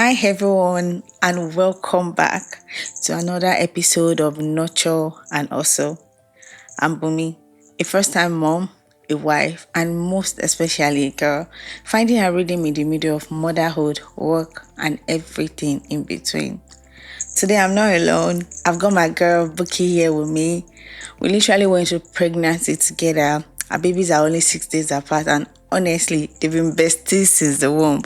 Hi everyone, and welcome back to another episode of Nurture and Also. I'm Bunmi, a first-time mom, a wife, and most especially a girl, finding her rhythm in the middle of motherhood, work, and everything in between. Today I'm not alone. I've got my girl Bukky here with me. We literally went through pregnancy together. Our babies are only 6 days apart, and honestly, they've been besties since the womb.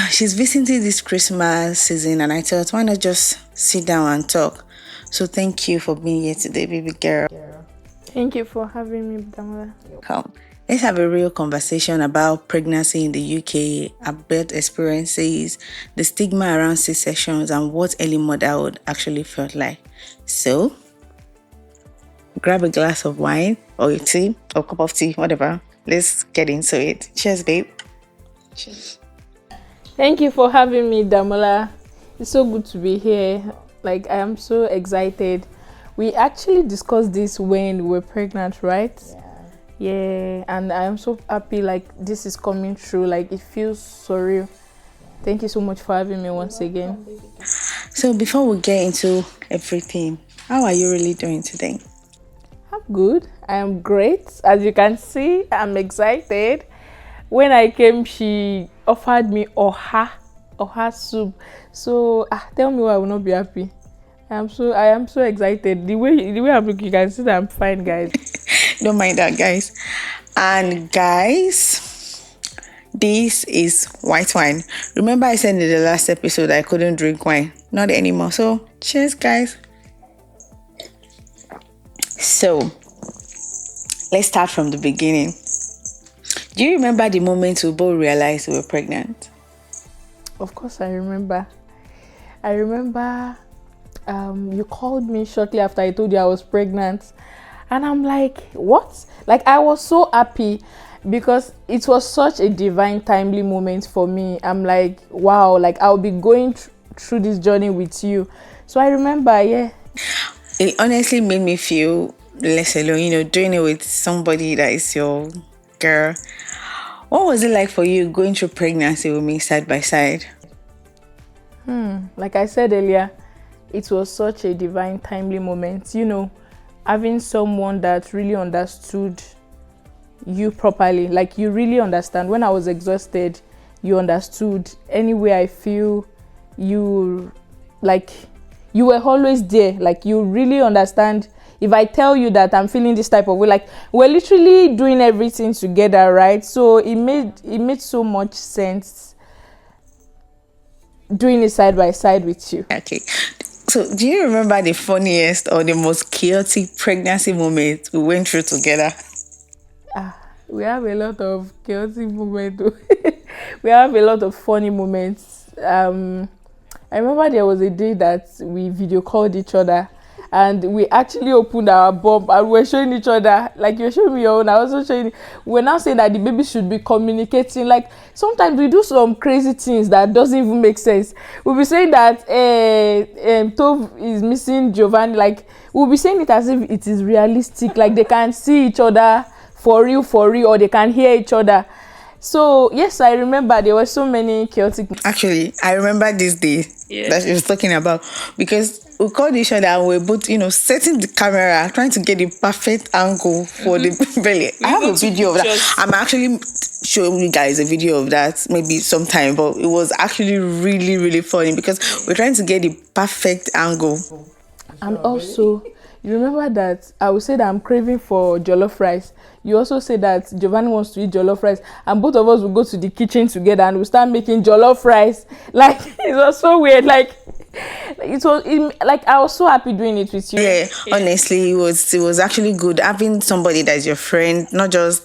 She's visiting this Christmas season, and I thought, why not just sit down and talk? So thank you for being here today, baby girl. Thank you for having me, Damola. Come, let's have a real conversation about pregnancy in the UK, our birth experiences, the stigma around C-sections, and what early motherhood actually felt like. So, grab a glass of wine or a tea or cup of tea, whatever. Let's get into it. Cheers, babe. Cheers. Thank you for having me, Damola. It's so good to be here. I am so excited. We actually discussed this when we were pregnant, right? Yeah, and I am so happy this is coming true. It feels so real. Thank you so much for having me once again. So before we get into everything, how are you really doing today? I'm good. I am great. As you can see, I'm excited. When I came, she offered me oha soup. So tell me why I will not be happy. I am so excited. The way I'm looking, you can see that I'm fine, guys. Don't mind that, guys. And guys, this is white wine. Remember I said in the last episode I couldn't drink wine. Not anymore. So cheers, guys. So let's start from the beginning. Do you remember the moment we both realized we were pregnant? Of course I remember. You called me shortly after I told you I was pregnant. And I'm like, what? I was so happy because it was such a divine, timely moment for me. I'm like, wow, I'll be going through this journey with you. So I remember, yeah. It honestly made me feel less alone, doing it with somebody that is your girl. What was it like for you going through pregnancy with me side by side? Like I said earlier, it was such a divine, timely moment. Having someone that really understood you properly. You really understand. When I was exhausted, you understood. Anyway, I feel you were always there. You really understand. If I tell you that I'm feeling this type of way, we're literally doing everything together, right? So it made so much sense doing it side by side with you. Okay. So do you remember the funniest or the most chaotic pregnancy moment we went through together? We have a lot of chaotic moments. We have a lot of funny moments. I remember there was a day that we video called each other and we actually opened our bump and we were showing each other. You showed me your own, I was also showing you. We're now saying that the baby should be communicating. Sometimes we do some crazy things that doesn't even make sense. We'll be saying that Tove is missing Giovanni. We'll be saying it as if it is realistic. They can see each other for real, or they can hear each other. So yes, I remember there were so many chaotic. Actually, I remember this day that she was talking about because we called each other and we were both, setting the camera, trying to get the perfect angle for the belly. I have a video of that. I'm actually showing you guys a video of that maybe sometime, but it was actually really, really funny because we're trying to get the perfect angle. And also, you remember that I would say that I'm craving for jollof rice. You also say that Giovanni wants to eat jollof rice, and both of us will go to the kitchen together and we start making jollof rice. It was so weird. I was so happy doing it with you. Yeah, honestly, it was actually good having somebody that is your friend, not just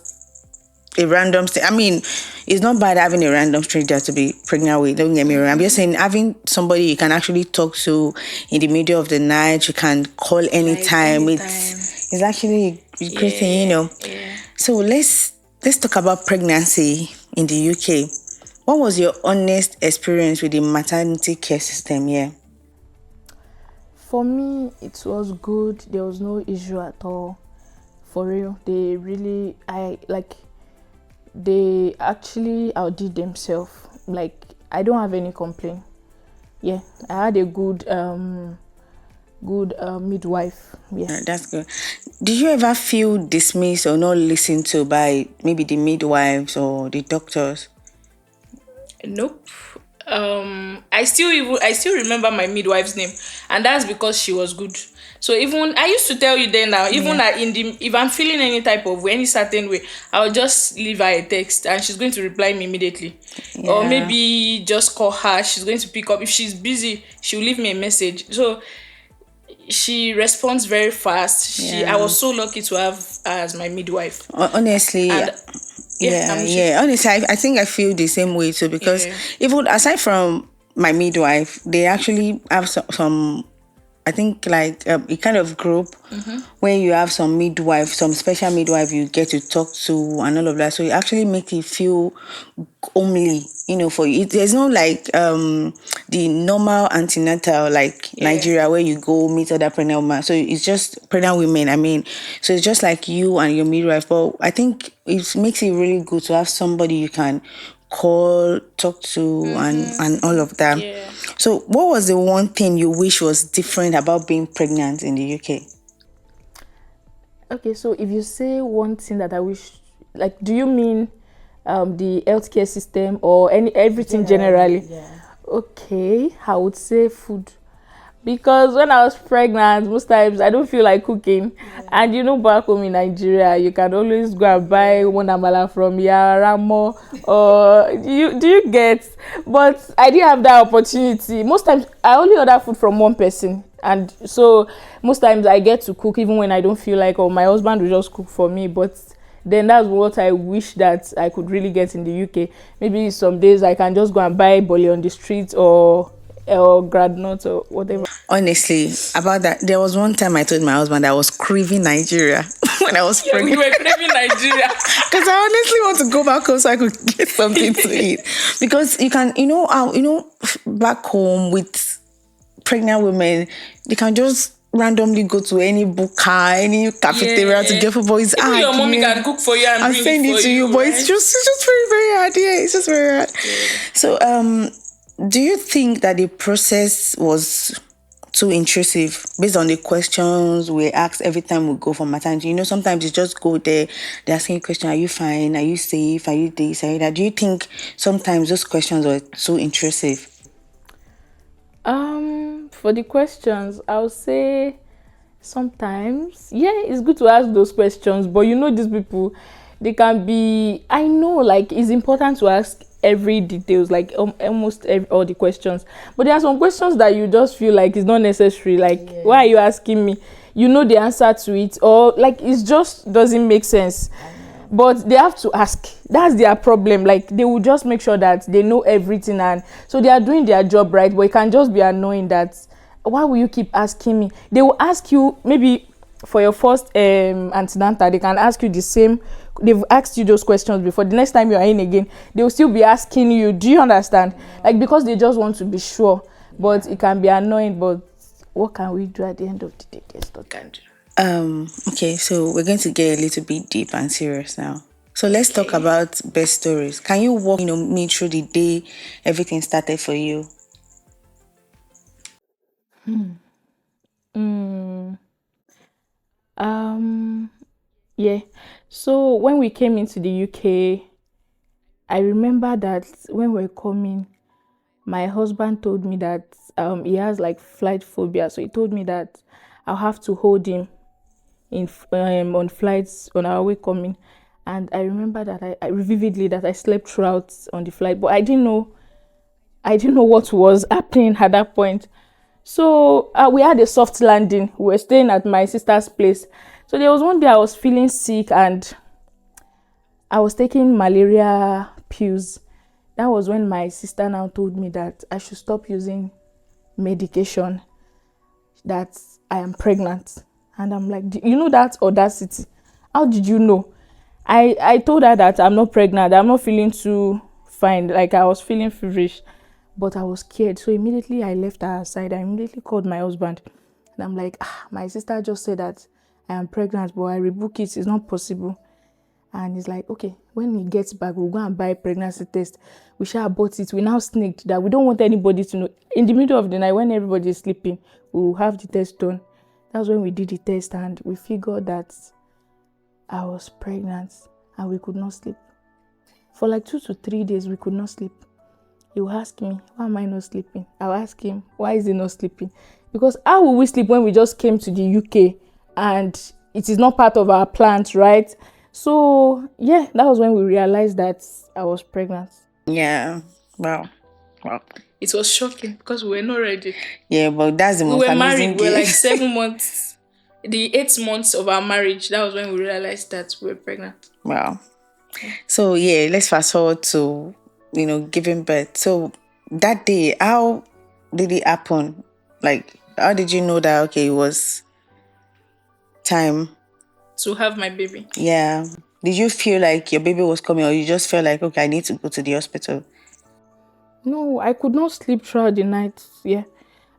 a random thing. I mean, it's not bad having a random stranger to be pregnant with. Don't get me wrong. I'm just saying having somebody you can actually talk to in the middle of the night. You can call anytime. It's actually a great thing, Yeah. So let's talk about pregnancy in the UK. What was your honest experience with the maternity care system here? For me, it was good. There was no issue at all. For real, they actually outdid themselves. like I don't have any complaint. Yeah, I had a good midwife. Yeah. That's good. Did you ever feel dismissed or not listened to by maybe the midwives or the doctors? Nope. I still remember my midwife's name, and that's because she was good. So even I used to tell you then now, even Yeah. that in the if I'm feeling any type of way, any certain way, I'll just leave her a text and she's going to reply me immediately. Or Yeah. maybe just call her, she's going to pick up. If she's busy, she'll leave me a message. So she responds very fast. I Yeah. was so lucky to have her as my midwife. Honestly, And yeah, yeah, I'm listening. yeah. Honestly, I think I feel the same way too because Yeah. even aside from my midwife, they actually have some I think like a kind of group where you have some midwife, some special midwife you get to talk to and all of that. So it actually makes you feel homely, for you. There's no like the normal antenatal like Yeah. Nigeria where you go meet other pregnant women. So it's just pregnant women. I mean, so it's just like you and your midwife. But I think it makes it really good to have somebody you can call, talk to, and all of that. Yeah. So, what was the one thing you wish was different about being pregnant in the UK? Okay, so if you say one thing that I wish, like, do you mean the healthcare system or everything generally? Yeah. Okay, I would say food. Because when I was pregnant, most times I don't feel like cooking. And back home in Nigeria, you can always go and buy one amala from Yaramo or do you get? But I didn't have that opportunity. Most times I only order food from one person. And so most times I get to cook even when I don't feel like, or my husband will just cook for me. But then that's what I wish that I could really get in the UK. Maybe some days I can just go and buy bole on the street or granite or whatever. Honestly, about that, there was one time I told my husband I was craving Nigeria when I was Yeah, we pregnant. were craving Nigeria. Because I honestly want to go back home so I could get something to eat. Because you can, back home with pregnant women, they can just randomly go to any Bukky, any cafeteria to get food. But it's Even hard. your mommy yeah. can cook for you and I'll bring send it it for to you, but right? it's just very, very hard. Yeah, it's just very hard. So, do you think that the process was too intrusive based on the questions we ask every time we go for maternity? Sometimes you just go there, they're asking you a question, are you fine? Are you safe? Are you this? Are you that? Do you think sometimes those questions were too intrusive? For the questions, I'll say sometimes, yeah, it's good to ask those questions, but these people, they can be, I know, like, it's important to ask every details, like almost all the questions, but there are some questions that you just feel like it's not necessary, like, why are you asking me? You know the answer to it, or like it just doesn't make sense. But they have to ask. That's their problem. Like, they will just make sure that they know everything, and so they are doing their job right. But it can just be annoying that, why will you keep asking me? They will ask you maybe for your first antenatal. They can ask you the same. They've asked you those questions before. The next time you are in again, they will still be asking you. Do you understand? Like, because they just want to be sure. But it can be annoying. But what can we do at the end of the day? There's nothing to do. Okay, so we're going to get a little bit deep and serious now. So let's talk about best stories. Can you walk, me through the day everything started for you? Um, yeah. So when we came into the UK, I remember that when we were coming, my husband told me that he has like flight phobia. So he told me that I'll have to hold him on flights on our way coming. And I remember that I vividly that I slept throughout on the flight, but I didn't know what was happening at that point. So we had a soft landing. We were staying at my sister's place. So there was one day I was feeling sick and I was taking malaria pills. That was when my sister now told me that I should stop using medication, that I am pregnant. And I'm like, that audacity? How did you know? I told her that I'm not pregnant. I'm not feeling too fine. Like, I was feeling feverish, but I was scared. So immediately I left her aside. I immediately called my husband. And I'm like, my sister just said that I am pregnant, but I rebook it. It's not possible. And he's like, okay, when he gets back, we'll go and buy a pregnancy test. We shall bought it. We now sneaked that we don't want anybody to know. In the middle of the night, when everybody is sleeping, we'll have the test done. That's when we did the test and we figured that I was pregnant and we could not sleep. For like 2 to 3 days, we could not sleep. He will ask me, why am I not sleeping? I'll ask him, why is he not sleeping? Because how will we sleep when we just came to the UK and it is not part of our plans, right? So, yeah, that was when we realized that I was pregnant. Yeah. Wow. Wow. It was shocking because we were not ready. Yeah, but that's the We most were amazing married. We were like gift. 7 months. The 8 months of our marriage, that was when we realized that we were pregnant. Wow. So yeah, let's fast forward to, giving birth. So that day, how did it happen? Like, how did you know that, okay, it was time? To have my baby. Yeah. Did you feel like your baby was coming, or you just felt like, okay, I need to go to the hospital? No, I could not sleep throughout the night. Yeah.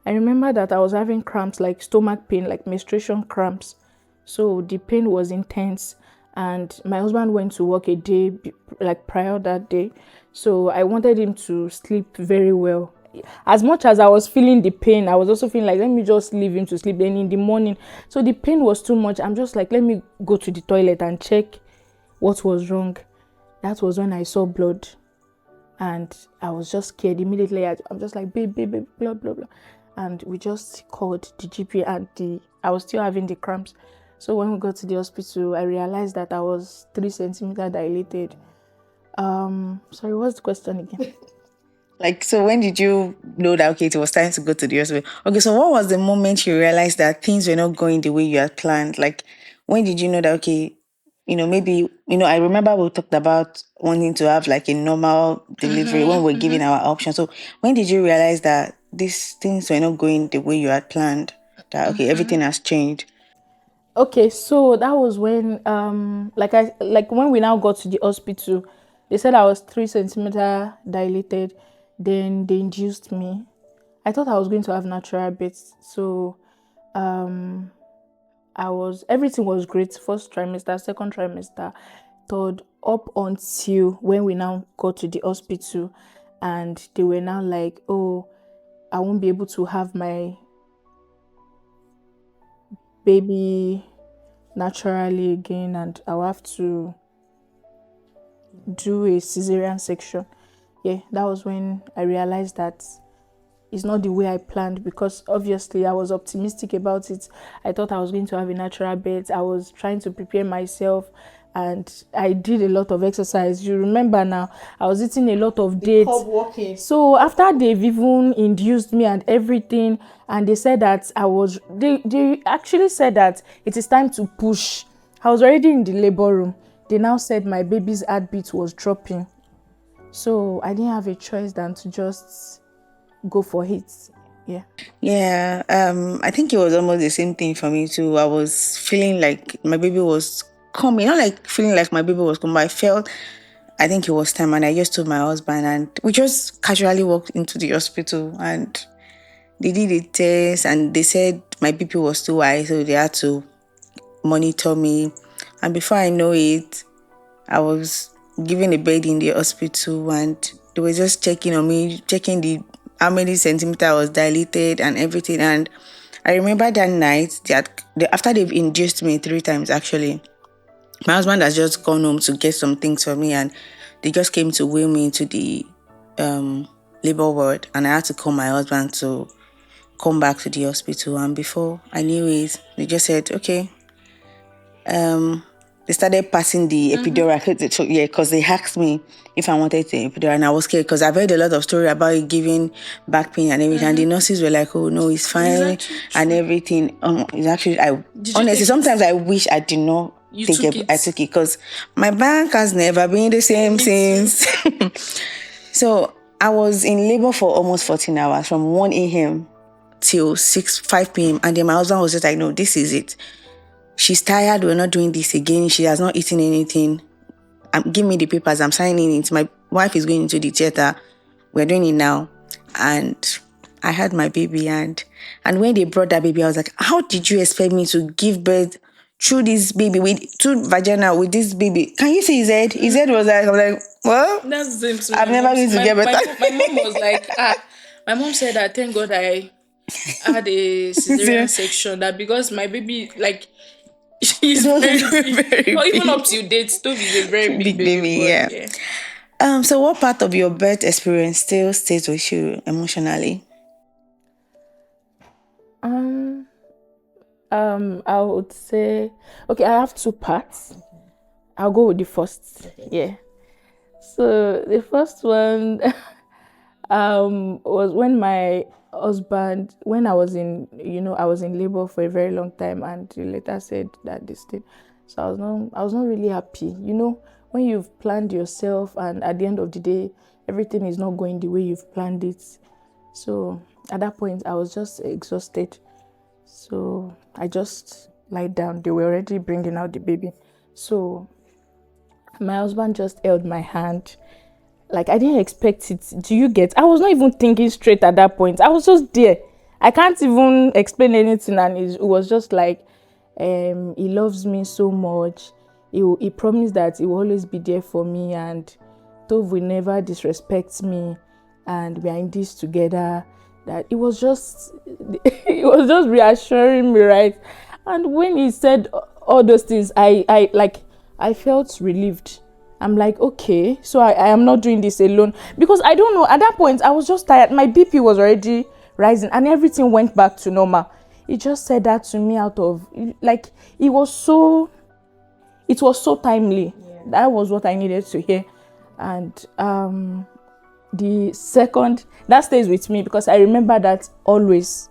I remember that I was having cramps, like stomach pain, like menstruation cramps. So the pain was intense. And my husband went to work a day, like prior that day. So I wanted him to sleep very well. As much as I was feeling the pain, I was also feeling like, let me just leave him to sleep. Then in the morning, so the pain was too much. I'm just like, let me go to the toilet and check what was wrong. That was when I saw blood. And I was just scared immediately. I'm just like, babe, blah, blah, blah. And we just called the GP and I was still having the cramps. So when we got to the hospital, I realized that I was 3 centimeters dilated. Sorry, what's the question again? Like, so when did you know that, okay, it was time to go to the hospital? Okay, so what was the moment you realized that things were not going the way you had planned? Like, when did you know that, okay, maybe, I remember we talked about wanting to have like a normal delivery when we were giving our option. So when did you realize that these things were not going the way you had planned? That, okay, everything has changed. Okay, so that was when like when we now got to the hospital, they said I was 3 centimeter dilated. Then they induced me. I thought I was going to have natural birth. So everything was great. First trimester, second trimester, third, up until when we now got to the hospital and they were now like, oh, I won't be able to have my baby naturally again and I'll have to do a cesarean section. Yeah, that was when I realized that it's not the way I planned, because obviously I was optimistic about it. I thought I was going to have a natural birth. I was trying to prepare myself and I did a lot of exercise. You remember now, I was eating a lot of dates. Walking. So after they've even induced me and everything, and they said that they actually said that it is time to push. I was already in the labor room. They now said my baby's heartbeat was dropping. So I didn't have a choice than to just go for it. Yeah. Yeah, I think it was almost the same thing for me too. I was feeling like my baby was coming, not like feeling like my baby was coming, but I think it was time, and I just told my husband, and we just casually walked into the hospital, and they did a test, and they said my BP was too high, so they had to monitor me, and before I know it, I was given a bed in the hospital, and they were just checking on me, checking the how many centimeters I was dilated and everything. And I remember that night that after they've induced me 3 times, actually, my husband has just gone home to get some things for me, and they just came to wheel me into the labor ward, and I had to call my husband to come back to the hospital. And before I knew it, they just said, okay, they started passing the epidural. So, yeah, because they asked me if I wanted the epidural, and I was scared because I've heard a lot of story about it giving back pain and everything. And the nurses were like, "Oh no, it's fine," and everything. It's actually, I honestly sometimes I wish I did not take it. I took it because my bank has never been the same since. So I was in labor for almost 14 hours, from 1 a.m. till 5 p.m. And then my husband was just like, "No, this is it. She's tired. We're not doing this again. She has not eaten anything. Give me the papers. I'm signing it. My wife is going into the theater. We're doing it now." And I had my baby. And when they brought that baby, I was like, how did you expect me to give birth through this baby, with through vagina with this baby. Can you see his head? His head was like, I'm like, well, That's the same. I'm never going to get better. My mom was like, my mom said that thank God I had a cesarean section, that because my baby, like, she's very big. Very Or even big. up to date, Stove is a very big Big baby baby, boy. yeah. Yeah. So what part of your birth experience still stays with you emotionally? Um, I would say, okay, I have two parts. I'll go with the first. Yeah. So the first one was when my husband, when I was in, I was in labor for a very long time, and he later said that this thing. So I was not really happy. When you've planned yourself and at the end of the day, everything is not going the way you've planned it. So at that point, I was just exhausted. So I just lied down. They were already bringing out the baby. So my husband just held my hand. Like, I didn't expect it. Do you get? I was not even thinking straight at that point. I was just there. I can't even explain anything, and it was just like, he loves me so much. He promised that he will always be there for me, and Tove will never disrespect me, and we are in this together. That it was just it was just reassuring me, right? And when he said all those things, I felt relieved. I'm like, okay, so I am not doing this alone, because I don't know, at that point I was just tired. My BP was already rising and everything went back to normal. He just said that to me out of, like, it was so timely. Yeah. That was what I needed to hear. And the second, that stays with me because I remember that always.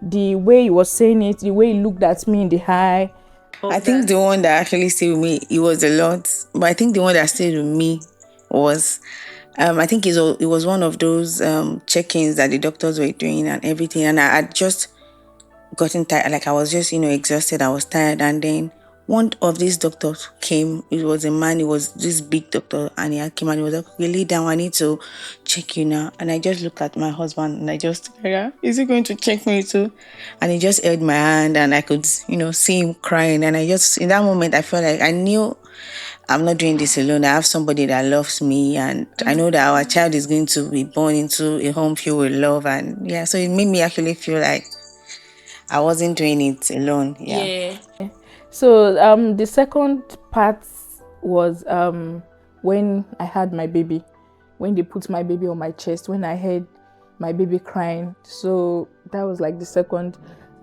The way he was saying it, the way he looked at me in the eye. I think the one that actually stayed with me, it was a lot. But I think the one that stayed with me was, I think it was one of those check-ins that the doctors were doing and everything. And I had just gotten tired. Like, I was just, exhausted. I was tired. And then one of these doctors came. It was a man. It was this big doctor. And he came and he was like, okay, lay down. I need to check you now. And I just looked at my husband and I just, yeah, is he going to check me too? And he just held my hand and I could, see him crying. And I just, in that moment, I felt like I knew I'm not doing this alone. I have somebody that loves me, and I know that our child is going to be born into a home filled with love. And yeah, so it made me actually feel like I wasn't doing it alone. Yeah. So the second part was when I had my baby, when they put my baby on my chest, when I heard my baby crying. So that was like the second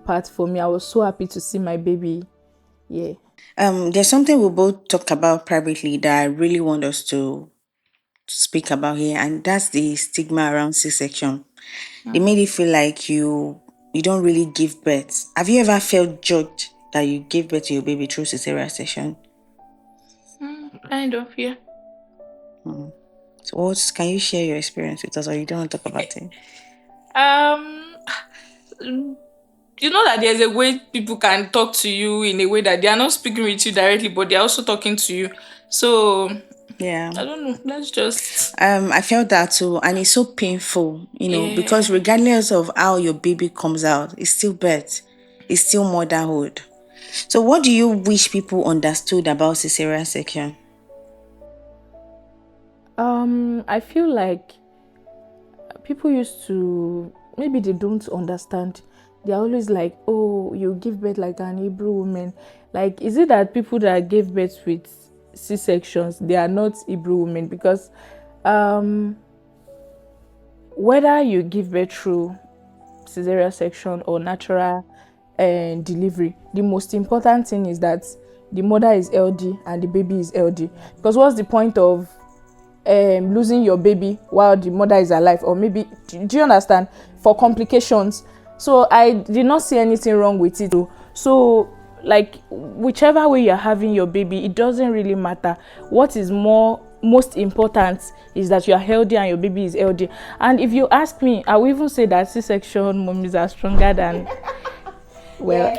part for me. I was so happy to see my baby. Yeah. There's something we both talked about privately that I really want us to speak about here, and that's the stigma around C-section. It made it feel like you don't really give birth. Have you ever felt judged that you gave birth to your baby through cesarean section? Kind of, yeah. So can you share your experience with us, or you don't want to talk about it? You know that there's a way people can talk to you in a way that they are not speaking with you directly, but they're also talking to you. So yeah, I don't know. Let's just. I felt that too, and it's so painful, because regardless of how your baby comes out, it's still birth, it's still motherhood. So, what do you wish people understood about cesarean section? I feel like people used to, maybe they don't understand. They're always like, oh, you give birth like an Hebrew woman. Like, is it that people that gave birth with C-sections, they are not Hebrew women? Because whether you give birth through cesarean section or natural delivery, the most important thing is that the mother is healthy and the baby is healthy. Because what's the point of losing your baby while the mother is alive? Or maybe, do you understand, for complications? So I did not see anything wrong with it. So, like, whichever way you're having your baby, it doesn't really matter. What is most important is that you are healthy and your baby is healthy. And if you ask me, I will even say that C-section mommies are stronger than well,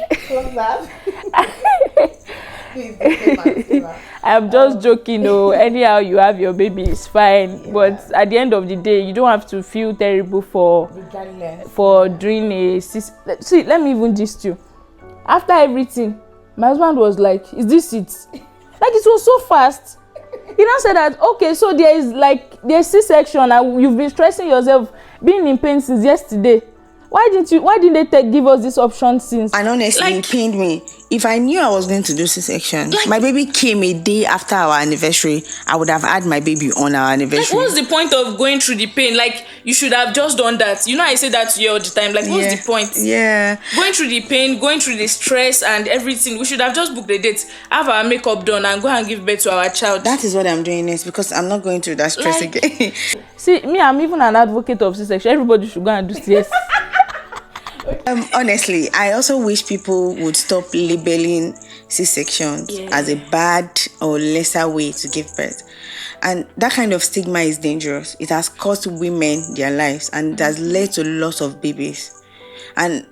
I'm just joking though. Anyhow, you have your baby, is fine. Yeah. But at the end of the day, you don't have to feel terrible for doing a. See, let me even gist you. After everything, My husband was like, is this it? Like, it was so fast. He now said that, okay, so there's C-section and you've been stressing yourself, being in pain since yesterday. Why didn't they give us this option since? And honestly, it pained me. If I knew I was going to do C-section, my baby came a day after our anniversary, I would have had my baby on our anniversary. What's the point of going through the pain? Like, you should have just done that. You know, I say that to you all the time. Like, what's the point? Yeah. Going through the pain, going through the stress and everything. We should have just booked the date, have our makeup done, and go and give birth to our child. That is what I'm doing next, because I'm not going through that stress again. See, me, I'm even an advocate of C-section. Everybody should go and do CS. Honestly, I also wish people would stop labeling C-sections as a bad or lesser way to give birth. And that kind of stigma is dangerous. It has cost women their lives, and it has led to loss of babies and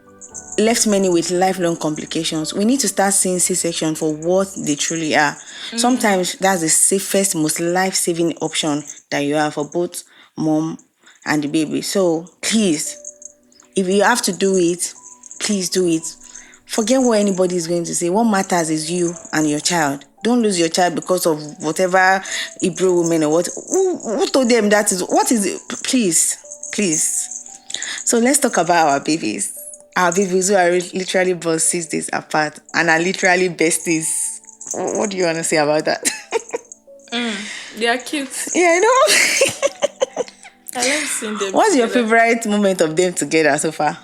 left many with lifelong complications. We need to start seeing C-section for what they truly are. Sometimes that's the safest, most life-saving option that you have for both mom and the baby. So please, if you have to do it, please do it. Forget what anybody is going to say. What matters is you and your child. Don't lose your child because of whatever Hebrew women or what. Who told them that is what is it? Please. So let's talk about our babies. Our babies who are literally born 6 days apart and are literally besties. What do you want to say about that? They are cute. Yeah, I know. I love seeing them. What's your favorite moment of them together so far?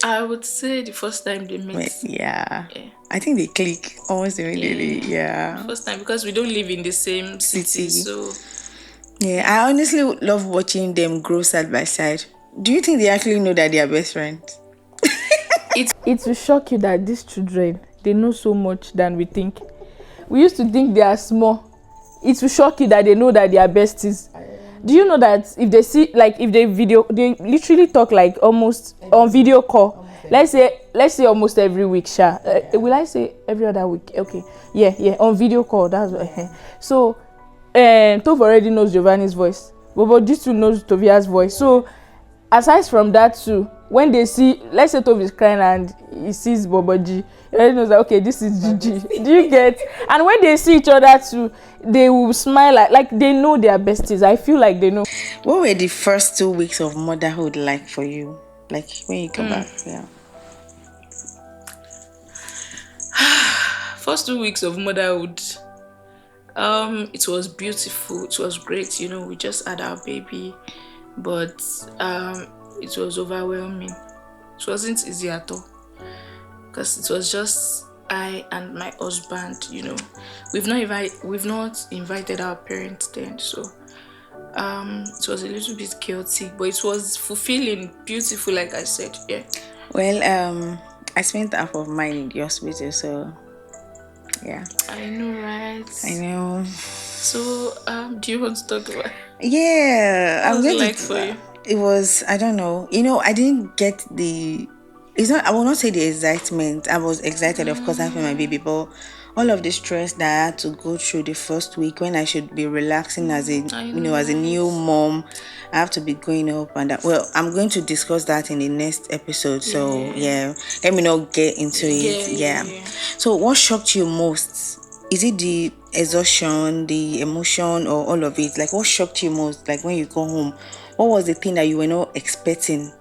I would say the first time they met. Yeah. I think they click almost immediately. Yeah. First time, because we don't live in the same city. So yeah, I honestly love watching them grow side by side. Do you think they actually know that they are best friends? It will shock you that these children, they know so much than we think. We used to think they are small. It will shock you that they know that they are besties. Do you know that if they see, like, if they literally talk like almost on video call. Let's say almost every week, Sha. Will I say every other week? Okay. Yeah, on video call. That's what. So, Tove already knows Giovanni's voice. But these two knows Tovia's voice. So, aside from that too, when they see, let's say Tove is crying and he sees Boboji, he already knows that, okay, this is Gigi. Do you get? And when they see each other too, they will smile like they know they are besties. I feel like they know. What were the first 2 weeks of motherhood like for you? Like when you come back? Yeah. First 2 weeks of motherhood, it was beautiful. It was great. You know, we just had our baby, but it was overwhelming. It wasn't easy at all, because it was just I and my husband. You know, we've not invited our parents then, so it was a little bit chaotic, but it was fulfilling, beautiful, like I said. Yeah. Well, I spent half of mine in the hospital, so yeah. I know, right? I know. So, do you want to talk about? Yeah, What was it like for you? It was, I don't know. You know, I didn't get the. It's not. I will not say the excitement. I was excited, of course, having my baby, but all of the stress that I had to go through the first week when I should be relaxing as a new mom, I have to be going up and that. Well, I'm going to discuss that in the next episode. So yeah, let me not get into it. Yeah. So what shocked you most? Is it the exhaustion, the emotion, or all of it? Like, what shocked you most? Like when you go home, what was the thing that you were not expecting?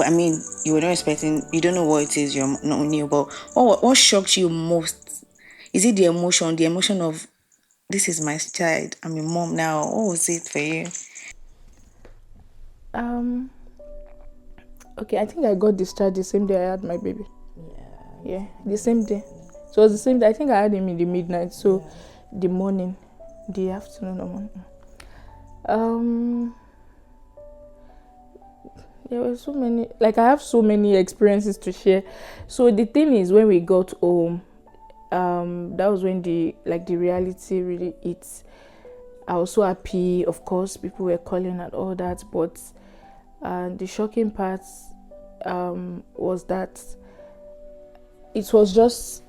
I mean, you were not expecting. You don't know what it is. You're not new, but what shocked you most? Is it the emotion of this is my child, I'm a mom now? What was it for you? Okay, I think I got discharged the same day I had my baby. Yeah, the same day. So it was the same day. I think I had him in the midnight. So the morning, the afternoon or morning. There were so many, like I have so many experiences to share. So the thing is, when we got home, that was when the reality really hits. I was so happy, of course, people were calling and all that, but the shocking part was that it was just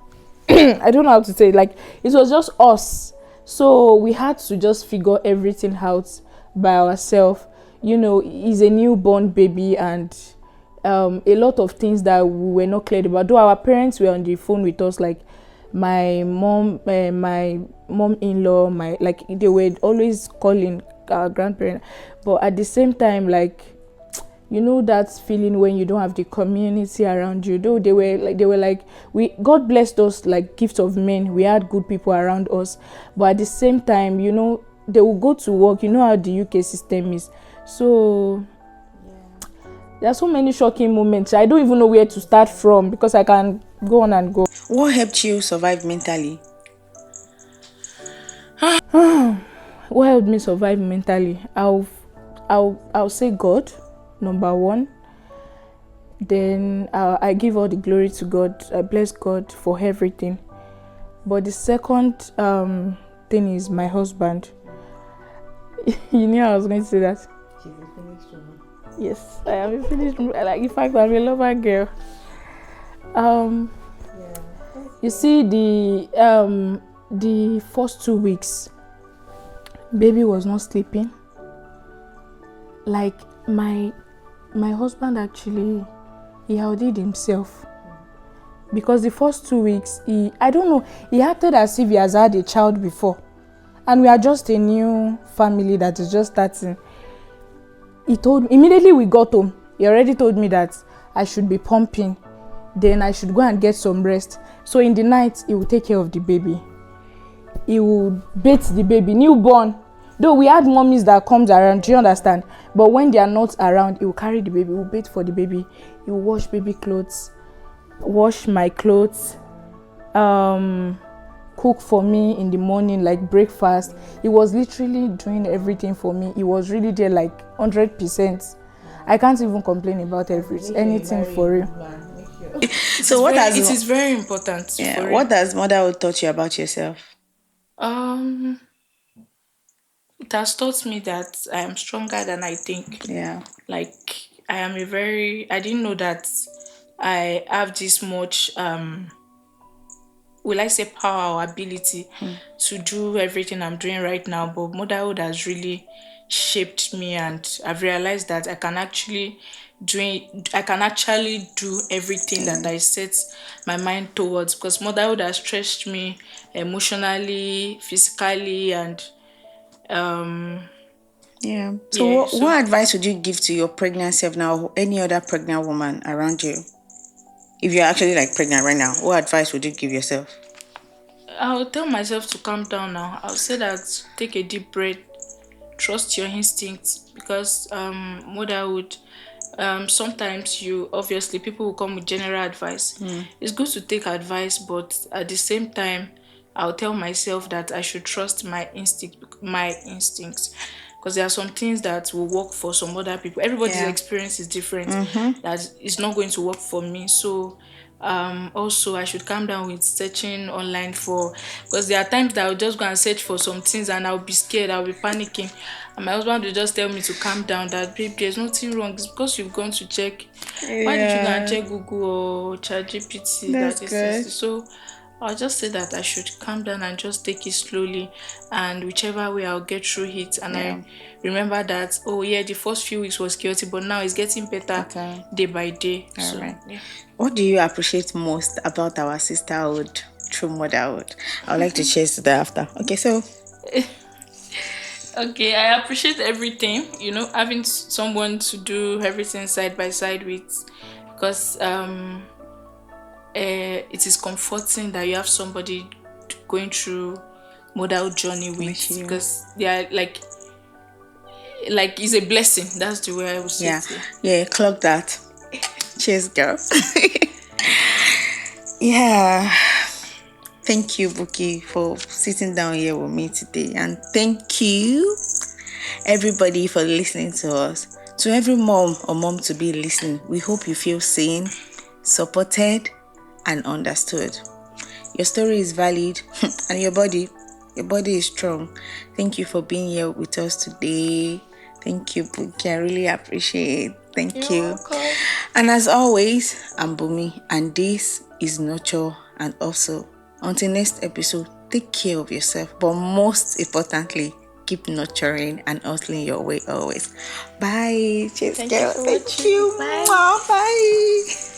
I don't know how to say it, like it was just us. So we had to just figure everything out by ourselves. You know, he's a newborn baby and a lot of things that we were not clear about. Though our parents were on the phone with us, like my mom-in-law, my, like, they were always calling our grandparents, but at the same time, like, you know that feeling when you don't have the community around you. Though they were like, we, God blessed us like gift of men, we had good people around us, but at the same time, you know, they will go to work. You know how the UK system is. So there are so many shocking moments. I don't even know where to start from because I can go on and go. What helped you survive mentally? What helped me survive mentally? I'll say God, number one. Then I give all the glory to God. I bless God for everything. But the second thing is my husband. You knew I was going to say that. She's a finished woman. Yes, I am a finished. Like, in fact, I'm a lover girl. You see, the first 2 weeks, baby was not sleeping. Like, my husband actually, he outdid himself, because the first 2 weeks, I don't know, he acted as if he has had a child before, and we are just a new family that is just starting. He told me immediately we got home, he already told me that I should be pumping, then I should go and get some rest. So in the night, he will take care of the baby. He will bathe the baby, newborn. Though we had mommies that comes around, do you understand? But when they are not around, he will carry the baby, he will bathe for the baby, he will wash baby clothes, wash my clothes, cook for me in the morning, like breakfast. He was literally doing everything for me. He was really there, like 100%. I can't even complain about anything for real. So It is very important. For what has motherhood taught you about yourself? um it has taught me that I am stronger than I think. Yeah. Like, I didn't know that I have this much will I say power or ability to do everything I'm doing right now. But motherhood has really shaped me, and I've realized that I can actually do everything that I set my mind towards, because motherhood has stretched me emotionally, physically, and Yeah. So yeah. So what advice would you give to your pregnant self now, or any other pregnant woman around you? If you're actually like pregnant right now, what advice would you give yourself? I'll tell myself to calm down now. I'll say that take a deep breath, trust your instincts, because motherhood, sometimes you obviously people will come with general advice. It's good to take advice, but at the same time, I'll tell myself that I should trust my instincts, because there are some things that will work for some other people. Everybody's Yeah. experience is different. That is not going to work for me. So also I should calm down with searching online for, because there are times that I'll just go and search for some things and I'll be scared, I'll be panicking, and my husband will just tell me to calm down, that babe, there's nothing wrong, it's because you've gone to check. Why did you go and Yeah. check Google or ChatGPT? That's That is good. this. So I'll just say that I should calm down and just take it slowly, and whichever way I'll get through it. And Yeah. I remember that, oh yeah, the first few weeks was chaotic, but now it's getting better Okay. day by day. All So right. yeah. What do you appreciate most about our sisterhood through motherhood? I would like to chase that after. Okay, so Okay, I appreciate everything, having someone to do everything side by side with, because it is comforting that you have somebody going through motherhood journey with with, you. because they are like it's a blessing. That's the way I would say Yeah. it. Yeah, clock that. Cheers, girl. Yeah. Thank you, Bukky, for sitting down here with me today. And thank you, everybody, for listening to us. To every mom or mom to be listening, we hope you feel seen, supported, and understood. Your story is valid, and your body is strong. Thank you for being here with us today. Thank you, Bukky. I really appreciate it. Thank You're you. welcome. And as always, I'm Bunmi, and this is Nurture and Also. Until next episode, take care of yourself, but most importantly, keep nurturing and hustling your way always. Bye. Cheers, Thank you girl. for Thank watching. you. Bye. Mwah. Bye.